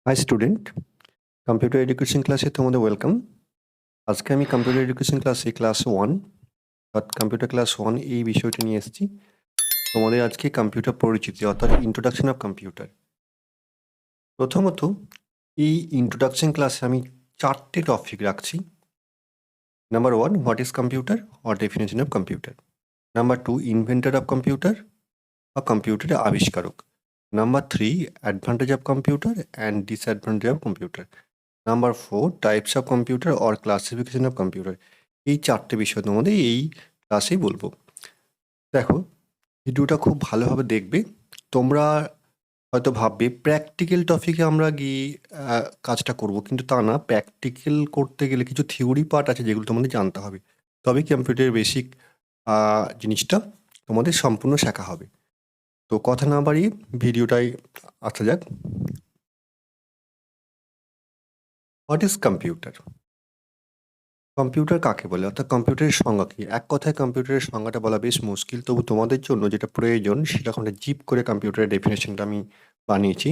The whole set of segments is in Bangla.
হাই স্টুডেন্ট, কম্পিউটার এডুকেশন ক্লাসে তোমাদের ওয়েলকাম। আজকে আমি কম্পিউটার এডুকেশন ক্লাসে ক্লাস 1 কম্পিউটার ক্লাস 1 এই বিষয়টি নিয়ে এসেছি। তোমাদের আজকে কম্পিউটার পরিচিতি অর্থাৎ ইন্ট্রোডাকশন অফ কম্পিউটার। প্রথমত এই ইন্ট্রোডাকশন ক্লাসে আমি 4টে টপিক রাখছি। Number 1, what is computer or definition of computer. Number 2, inventor of computer বা কম্পিউটারের আবিষ্কারক। Number 3, advantage of computer and disadvantage of computer. Number 4, types of computer or classification of computer. এই 4টে বিষয় তোমাদের এই ক্লাসেই বলবো। দেখো, ভিডিওটা খুব ভালোভাবে দেখবে। তোমরা হয়তো ভাববে প্র্যাকটিক্যাল টপিকে আমরা গিয়ে কাজটা করব, কিন্তু তা না। প্র্যাকটিক্যাল করতে গেলে কিছু থিওরি পার্ট আছে যেগুলো তোমাদের জানতে হবে, তবে কম্পিউটারের বেসিক জিনিসটা তোমাদের সম্পূর্ণ শেখা হবে। তো কথা না বাড়িয়ে ভিডিওটাই আসা যাক। What is computer? কম্পিউটার কাকে বলে অর্থাৎ কম্পিউটারের সংজ্ঞা কী? এক কথায় কম্পিউটারের সংজ্ঞাটা বলা বেশ মুশকিল, তবু তোমাদের জন্য যেটা প্রয়োজন সেরকম একটা জিপ করে কম্পিউটারের ডেফিনেশনটা আমি বানিয়েছি।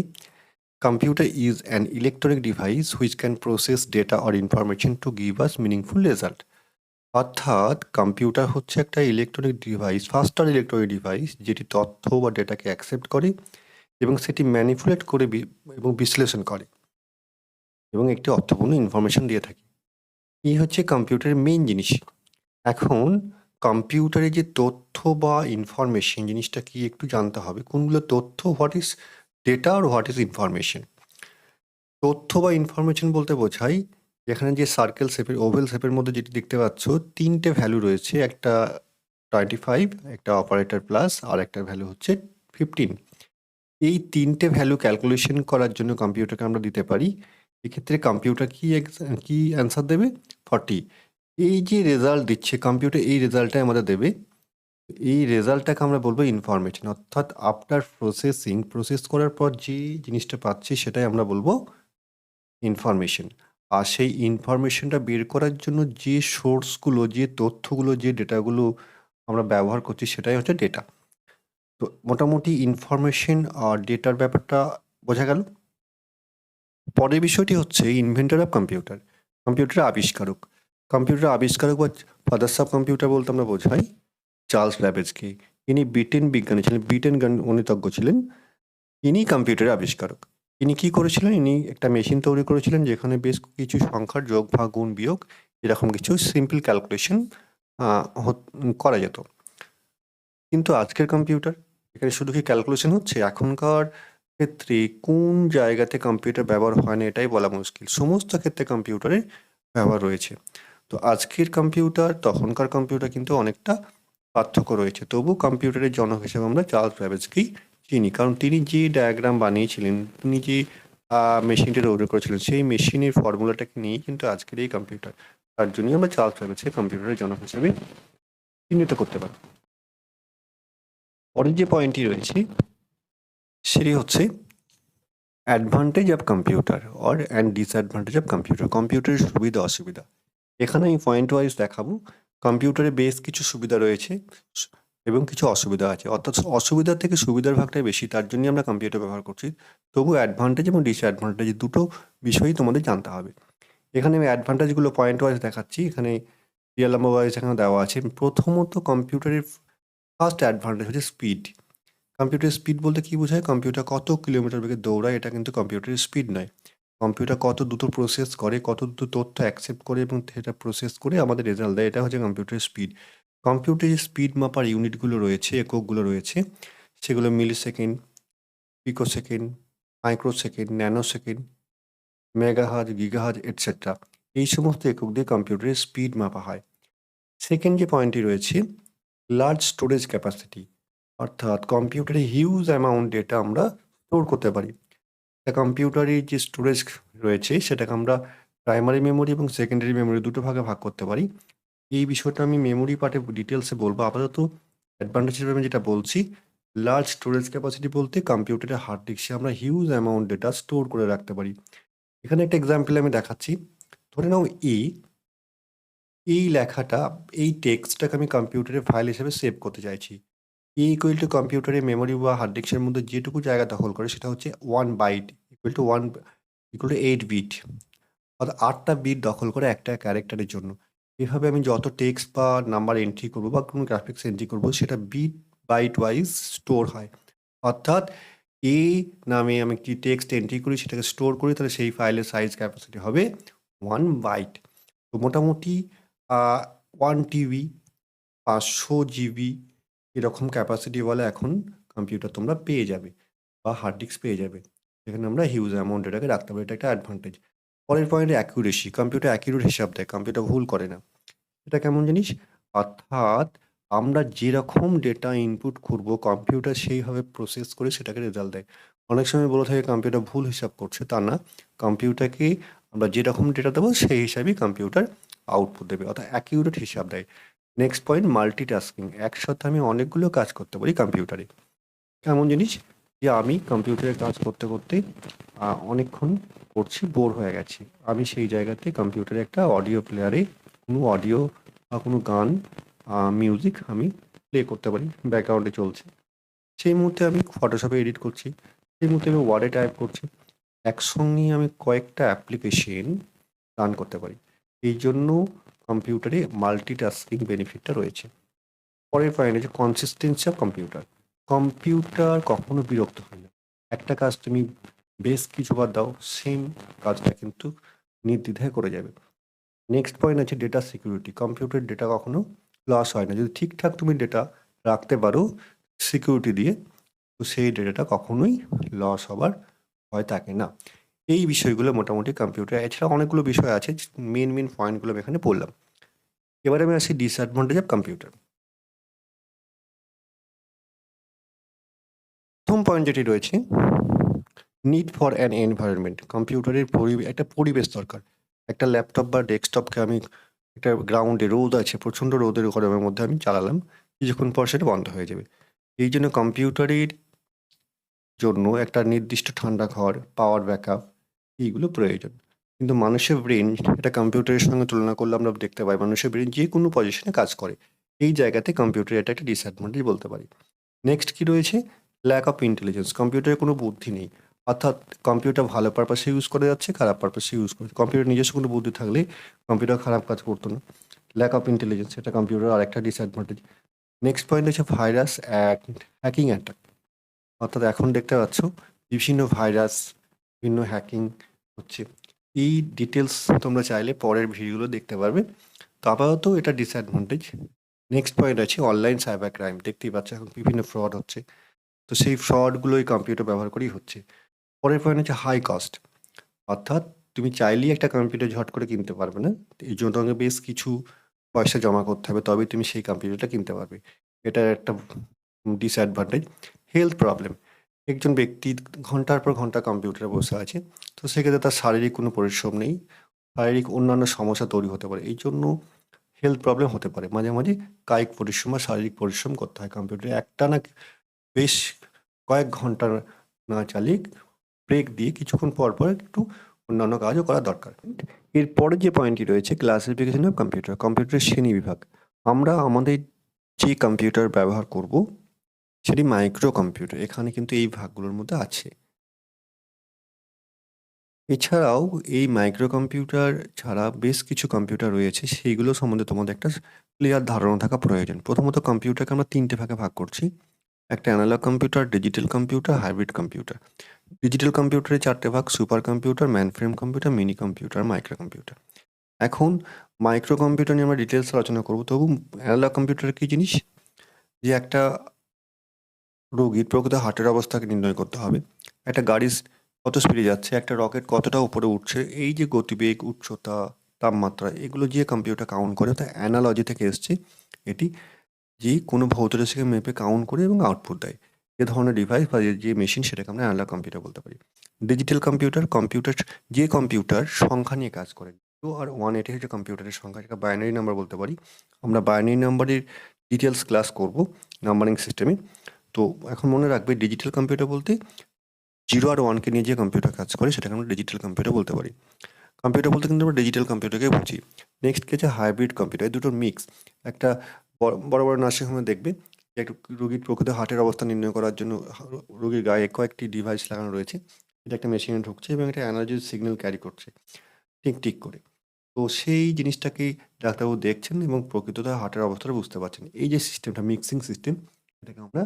Computer is an electronic device which can process data or information to give us meaningful result. অর্থাৎ কম্পিউটার হচ্ছে একটা ইলেকট্রনিক ডিভাইস, ফাস্টার ইলেকট্রনিক ডিভাইস, যেটি তথ্য বা ডেটাকে অ্যাকসেপ্ট করে এবং সেটি ম্যানিপুলেট করে এবং বিশ্লেষণ করে এবং একটি অর্থপূর্ণ ইনফরমেশন দিয়ে থাকে। এই হচ্ছে কম্পিউটারের মেইন জিনিস। এখন কম্পিউটারে যে তথ্য বা ইনফরমেশন জিনিসটা কি একটু জানতে হবে। কোনগুলো তথ্য, হোয়াট ইজ ডেটা আর হোয়াট ইজ ইনফরমেশন। তথ্য বা ইনফরমেশন বলতে বোঝাই এখানে যে সার্কেল শেপের, ওভেল শেপের মধ্যে যেটি দেখতে পাচ্ছ, 3টে ভ্যালু রয়েছে। একটা 25, একটা অপারেটর প্লাস, আর একটা ভ্যালু হচ্ছে 15। এই 3টে ভ্যালু ক্যালকুলেশন করার জন্য কম্পিউটারকে আমরা দিতে পারি। এক্ষেত্রে কম্পিউটার কি অ্যান্সার দেবে? 40। এই যে রেজাল্ট দিচ্ছে কম্পিউটার, এই রেজাল্টটাই আমাদের দেবে। এই রেজাল্টটাকে আমরা বলবো ইনফরমেশন, অর্থাৎ আফটার প্রসেস করার পর যে জিনিসটা পাচ্ছি সেটাই আমরা বলবো ইনফরমেশন। আর সেই ইনফরমেশনটা বের করার জন্য যে সোর্সগুলো, যে তথ্যগুলো, যে ডেটাগুলো আমরা ব্যবহার করছি সেটাই হচ্ছে ডেটা। তো মোটামুটি ইনফরমেশন আর ডেটার ব্যাপারটা বোঝা গেল। পরের বিষয়টি হচ্ছে ইনভেন্টর অফ কম্পিউটার, কম্পিউটারের আবিষ্কারক। কম্পিউটার আবিষ্কারক বা ফাদার্স অফ কম্পিউটার বলতে আমরা বোঝাই চার্লস ব্যাবেজকে। ইনি ব্রিটেন বিজ্ঞানী ছিলেন, ব্রিটেন গণিতজ্ঞ ছিলেন। ইনি কম্পিউটারের আবিষ্কারক। ইনি কী করেছিলেন? ইনি একটা মেশিন তৈরি করেছিলেন যেখানে বেশ কিছু সংখ্যার যোগ ভাগ গুণ বিয়োগ এরকম কিছু সিম্পল ক্যালকুলেশন করা যেত। কিন্তু আজকের কম্পিউটার, এখানে শুধু কি ক্যালকুলেশন হচ্ছে? এখনকার ক্ষেত্রে কোন জায়গাতে কম্পিউটার ব্যবহার হয় না এটাই বলা মুশকিল। সমস্ত ক্ষেত্রে কম্পিউটারের ব্যবহার রয়েছে। তো আজকের কম্পিউটার তখনকার কম্পিউটার কিন্তু অনেকটা পার্থক্য রয়েছে। তবু কম্পিউটারের জনক হিসেবে আমরা চার্লস ব্যাবেজকেই চিনি, কারণ তিনি যে ডায়াগ্রাম বানিয়েছিলেন, তিনি যে মেশিনটি তৈরি করেছিলেন, সেই মেশিনের ফর্মুলাটাকে নিয়েই কিন্তু আজকের এই কম্পিউটার। তার জন্যই আমরা চার্লস ব্যাবেজকে কম্পিউটারের জনক হিসেবে চিহ্নিত করতে পারি। পরের যে পয়েন্টটি রয়েছে সেটি হচ্ছে advantage of computer or and disadvantage of computer. কম্পিউটারের সুবিধা অসুবিধা এখানে আমি পয়েন্ট ওয়াইজ দেখাবো। কম্পিউটারে বেশ কিছু সুবিধা রয়েছে এবং কিছু অসুবিধা আছে, অর্থাৎ অসুবিধার থেকে সুবিধার ভাগটাই বেশি, তার জন্যই আমরা কম্পিউটার ব্যবহার করছি। তবু অ্যাডভান্টেজ এবং ডিসঅ্যাডভান্টেজ দুটো বিষয়ই তোমাদের জানতে হবে। এখানে আমি অ্যাডভান্টেজগুলো পয়েন্ট ওয়াইজ দেখাচ্ছি। এখানে রিয়েল নাম্বার ওয়াইজ এখানে দেওয়া আছে। প্রথমত কম্পিউটারের ফার্স্ট অ্যাডভান্টেজ হচ্ছে স্পিড। কম্পিউটারের স্পিড বলতে কী বোঝায়? কম্পিউটার কত কিলোমিটার বেগে দৌড়ায় এটা কিন্তু কম্পিউটারের স্পিড নয়। কম্পিউটার কত দ্রুত প্রসেস করে, কত দ্রুত তথ্য অ্যাকসেপ্ট করে এবং সেটা প্রসেস করে আমাদের রেজাল্ট দেয়, এটা হচ্ছে কম্পিউটারের স্পিড। কম্পিউটারের স্পিড মাপার ইউনিটগুলো রয়েছে, এককগুলো রয়েছে, সেগুলো milli second, pico second, micro second, nano second, megahertz, gigahertz etcetera. এই সমস্ত একক দিয়ে কম্পিউটারের স্পিড মাপা হয়। সেকেন্ড যে পয়েন্টটি রয়েছে, লার্জ স্টোরেজ ক্যাপাসিটি, অর্থাৎ কম্পিউটারে হিউজ অ্যামাউন্ট ডেটা আমরা স্টোর করতে পারি। কম্পিউটারের যে স্টোরেজ রয়েছে সেটাকে আমরা প্রাইমারি মেমোরি এবং সেকেন্ডারি মেমোরি দুটো ভাগে ভাগ করতে পারি। এই বিষয়টা আমি মেমোরি পার্টে ডিটেলসে বলবো। আপাতত অ্যাডভান্টেজ হিসেবে আমি যেটা বলছি, লার্জ স্টোরেজ ক্যাপাসিটি বলতে কম্পিউটারের হার্ড ডিস্কে আমরা হিউজ অ্যামাউন্ট ডেটা স্টোর করে রাখতে পারি। এখানে একটা এক্সাম্পল আমি দেখাচ্ছি। ধরে নাও এই লেখাটা, এই টেক্সটটাকে আমি কম্পিউটারে ফাইল হিসেবে সেভ করতে চাইছি। ইকুয়াল টু কম্পিউটারের মেমোরি বা হার্ড ডিস্কের মধ্যে যেটুকু জায়গা দখল করে সেটা হচ্ছে 1 বাইট, ইকুয়াল টু 1 এগুলো 8 বিট, অর্থাৎ 8টা বিট দখল করে একটা ক্যারেক্টারের জন্য। এভাবে আমি যত টেক্সট বা নাম্বার এন্ট্রি করবো বা কোনো গ্রাফিক্স এন্ট্রি করবো সেটা বিট বাইট ওয়াইজ স্টোর হয়। অর্থাৎ এ নামে আমি কি টেক্সট এন্ট্রি করি সেটাকে স্টোর করি, তাহলে সেই ফাইলের সাইজ ক্যাপাসিটি হবে 1 বাইট। তো মোটামুটি 1 টিবি, 500 জিবি এরকম ক্যাপাসিটিওয়ালা এখন কম্পিউটার তোমরা পেয়ে যাবে বা হার্ড ডিস্ক পেয়ে যাবে, যেখানে আমরা হিউজ অ্যামাউন্ট এটাকে রাখতে পারি। এটা একটা অ্যাডভান্টেজ। পরের পয়েন্টে অ্যাকিউরেসি। কম্পিউটার অ্যাকিউরেট হিসাব দেয়, কম্পিউটার ভুল করে না। এটা কেমন জিনিস? অর্থাৎ আমরা যেরকম ডেটা ইনপুট করব কম্পিউটার সেইভাবে প্রসেস করে সেটাকে রেজাল্ট দেয়। অনেক সময় বলে থাকে কম্পিউটার ভুল হিসাব করছে, তা না। কম্পিউটারকে আমরা যেরকম ডেটা দেবো সেই হিসাবেই কম্পিউটার আউটপুট দেবে, অর্থাৎ অ্যাকিউরেট হিসাব দেয়। Next point multitasking. একসাথে আমি অনেকগুলো কাজ করতে পারি কম্পিউটারে। এমন জিনিস যে আমি কম্পিউটারে কাজ করতে করতে অনেকক্ষণ করছি, বোর হয়ে গেছি, আমি সেই জায়গাতে কম্পিউটারে একটা অডিও প্লেয়ারে কোনো অডিও বা কোনো গান, মিউজিক আমি প্লে করতে পারি, ব্যাকগ্রাউন্ডে চলছে। সেই মুহূর্তে আমি ফটোশপে এডিট করছি, সেই মুহূর্তে আমি ওয়ার্ডে টাইপ করছি। একসঙ্গেই আমি কয়েকটা অ্যাপ্লিকেশন রান করতে পারি। এই জন্য কম্পিউটারে মাল্টিটাস্কিং বেনিফিটটা রয়েছে। পরের পয়েন্ট হচ্ছে কনসিস্টেন্সি অফ কম্পিউটার। কম্পিউটার কখনো বিরক্ত হয় না। একটা কাজ তুমি বেশ কিছুবার দাও, সেম কাজটা কিন্তু নির্দ্বিধায় করে যাবে। নেক্সট পয়েন্ট আছে ডেটা সিকিউরিটি। কম্পিউটার ডেটা কখনো লস হয় না। যদি ঠিকঠাক তুমি ডেটা রাখতে পারো সিকিউরিটি দিয়ে, তো সেই ডেটাটা কখনোই লস হবার ভয় থাকে না। এই বিষয়গুলো মোটামুটি কম্পিউটার, এছাড়া অনেকগুলো বিষয় আছে, মেন মেন পয়েন্টগুলো আমি এখানে বললাম। এবারে আমি আসি ডিসঅ্যাডভান্টেজ অফ কম্পিউটার। প্রথম পয়েন্ট যেটি রয়েছে, নিড ফর অ্যান এনভায়রনমেন্ট। কম্পিউটারের একটা পরিবেশ দরকার। একটা ল্যাপটপ বা ডেস্কটপকে আমি একটা গ্রাউন্ডে, রোদ আছে, প্রচণ্ড রোদের গরমের মধ্যে আমি চালালাম, কিছুক্ষণ পর সেটা বন্ধ হয়ে যাবে। এই জন্য কম্পিউটারের জন্য একটা নির্দিষ্ট ঠান্ডা ঘর, পাওয়ার ব্যাকআপ, এইগুলো প্রয়োজন। কিন্তু মানুষের ব্রেন, এটা কম্পিউটারের সঙ্গে তুলনা করলে আমরা দেখতে পাই মানুষের ব্রেন যে কোনো পজিশনে কাজ করে। এই জায়গাতে কম্পিউটারের এটা একটা ডিসঅ্যাডভান্টেজ বলতে পারি। নেক্সট কি রয়েছে? Lack of intelligence. কম্পিউটারে কোনো বুদ্ধি নেই। অর্থাৎ কম্পিউটার ভালো পারপাসে ইউজ করে যাচ্ছে, খারাপ পারপাসে ইউজ করে। কম্পিউটার নিজস্ব কোনো বুদ্ধি থাকলে কম্পিউটার খারাপ কাজ করতো না। ল্যাক অফ ইন্টেলিজেন্স, এটা কম্পিউটার আর একটা ডিসঅ্যাডভান্টেজ। নেক্সট পয়েন্ট হচ্ছে ভাইরাস অ্যান্ড হ্যাকিং অ্যাটাক। অর্থাৎ এখন দেখতে পাচ্ছ বিভিন্ন ভাইরাস, বিভিন্ন হ্যাকিং হচ্ছে। এই ডিটেলস তোমরা চাইলে পরের ভিডিওগুলো দেখতে পারবে। তো আপাতত এটা ডিসঅ্যাডভান্টেজ। নেক্সট পয়েন্ট আছে অনলাইন সাইবার ক্রাইম। দেখতেই পাচ্ছ এখন বিভিন্ন ফ্রড হচ্ছে, তো সেই ফ্রডগুলোই কম্পিউটার ব্যবহার করেই হচ্ছে। পরের পয়েন্ট হচ্ছে হাই কস্ট। অর্থাৎ তুমি চাইলেই একটা কম্পিউটার ঝট করে কিনতে পারবে না। এই জন্য তোমাকে বেশ কিছু পয়সা জমা করতে হবে, তবেই তুমি সেই কম্পিউটারটা কিনতে পারবে। এটা একটা ডিসঅ্যাডভান্টেজ। Health problem. একজন ব্যক্তি ঘন্টার পর ঘন্টা কম্পিউটারে বসে আছে, তো সেক্ষেত্রে তার শারীরিক কোনো পরিশ্রম নেই, শারীরিক অন্যান্য সমস্যা তৈরি হতে পারে। এই জন্য হেলথ প্রবলেম হতে পারে। মাঝে মাঝে কায়িক পরিশ্রম বা শারীরিক পরিশ্রম করতে হয় কম্পিউটারে। একটা না বেশ কয়েক ঘন্টা না চালিয়ে ব্রেক দিয়ে কিছুক্ষণ পর পর একটু অন্যান্য কাজও করা দরকার। এরপরে যে পয়েন্টটি রয়েছে ক্লাসিফিকেশন অফ কম্পিউটার। কম্পিউটারের শ্রেণী বিভাগ। আমরা আমাদের যে কম্পিউটার ব্যবহার করব সেটি মাইক্রো কম্পিউটার, এখানে কিন্তু এই ভাগগুলোর মধ্যে আছে। এছাড়াও এই মাইক্রো কম্পিউটার ছাড়া বেশ কিছু কম্পিউটার রয়েছে, সেইগুলো সম্বন্ধে তোমাদের একটা ক্লিয়ার ধারণা থাকা প্রয়োজন। প্রথমত কম্পিউটারকে আমরা 3টে ভাগে ভাগ করছি। একটা analog computer, digital computer, hybrid computer. Digital কম্পিউটারে 4টে ভাগ: super computer, mainframe computer, mini computer, micro computer. এখন মাইক্রো কম্পিউটার নিয়ে আমরা ডিটেলস আলোচনা করব। তবু অ্যানালগ কম্পিউটার কী জিনিস? যে একটা রোগীর প্রকৃত হার্টের অবস্থাকে নির্ণয় করতে হবে, একটা গাড়ি কত স্পিডে যাচ্ছে, একটা রকেট কতটা উপরে উঠছে, এই যে গতিবেগ, উচ্চতা, তাপমাত্রা, এগুলো যে কম্পিউটার কাউন্ট করে, তা অ্যানালজি থেকে এসছে। এটি যে কোনো ভৌত রাশিকে মেপে কাউন্ট করে এবং আউটপুট দেয়। এ ধরনের ডিভাইস বা যে মেশিন, সেটাকে আমরা অ্যানালগ কম্পিউটার বলতে পারি। ডিজিটাল কম্পিউটার, যে কম্পিউটার সংখ্যা নিয়ে কাজ করে। 2 আর 1, এটি হচ্ছে কম্পিউটারের সংখ্যা, যেটা বাইনারি নাম্বার বলতে পারি। আমরা বাইনারি নাম্বারের ডিটেলস ক্লাস করব নাম্বারিং সিস্টেমে। তো এখন মনে রাখবে ডিজিটাল কম্পিউটার বলতে 0 আর 1কে নিয়ে যে কম্পিউটার কাজ করে সেটাকে আমরা ডিজিটাল কম্পিউটার বলতে পারি। কম্পিউটার বলতে কিন্তু আমরা ডিজিটাল কম্পিউটারকে বুঝি। নেক্সট কি আছে? Hybrid computer. এই দুটোর মিক্স। একটা বড় বড় নার্সিংহোমে দেখবে যে একটা রোগীর প্রকৃত হার্টের অবস্থা নির্ণয় করার জন্য রোগীর গায়ে কয়েকটি ডিভাইস লাগানো রয়েছে। এটা একটা মেশিনে ঢুকছে এবং এটা এনার্জি সিগন্যাল ক্যারি করছে টিক টিক করে। তো সেই জিনিসটাকেই ডাক্তারবাবু দেখছেন এবং প্রকৃতটা হার্টের অবস্থাটা বুঝতে পারছেন। এই যে সিস্টেমটা মিক্সিং সিস্টেম, এটাকে আমরা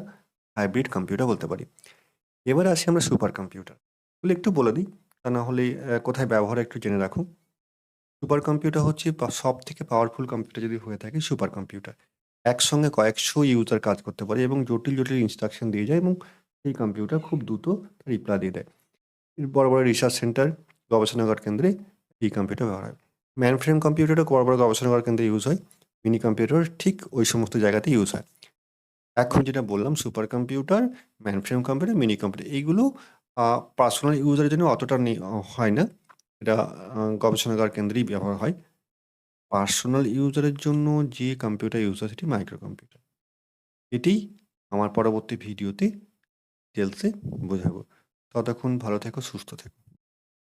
হাইব্রিড কম্পিউটার বলতে পারি। এবারে আসি আমরা সুপার কম্পিউটার। এগুলো একটু বলে দিই, তা না হলে কোথায় ব্যবহার একটু জেনে রাখুন। সুপার কম্পিউটার হচ্ছে সবথেকে পাওয়ারফুল কম্পিউটার যদি হয়ে থাকে সুপার কম্পিউটার। একসঙ্গে কয়েকশো ইউজার কাজ করতে পারে এবং জটিল, জটিল ইনস্ট্রাকশন দিয়ে যায় এবং এই কম্পিউটার খুব দ্রুত রিপ্লাই দিয়ে দেয়। বড়, বড় রিসার্চ সেন্টার, গবেষণাগার কেন্দ্রে এই কম্পিউটার ব্যবহার হয়। মেইনফ্রেম কম্পিউটারও বড়, বড় গবেষণাগার কেন্দ্রে ইউজ হয়। মিনি কম্পিউটার ঠিক ওই সমস্ত জায়গাতেই ইউজ হয়। এখন যেটা বললাম super computer, mainframe computer, mini computer এইগুলো পার্সোনাল ইউজারের জন্য অতটা হয় না। এটা গবেষণাগার কেন্দ্রেই ব্যবহার হয়। পার্সোনাল ইউজারের জন্য যে কম্পিউটার ইউজ হয় সেটি মাইক্রো কম্পিউটার। এটিই আমার পরবর্তী ভিডিওতে ডিটেলসে বোঝাবো। ততক্ষণ ভালো থেকো, সুস্থ থেকো।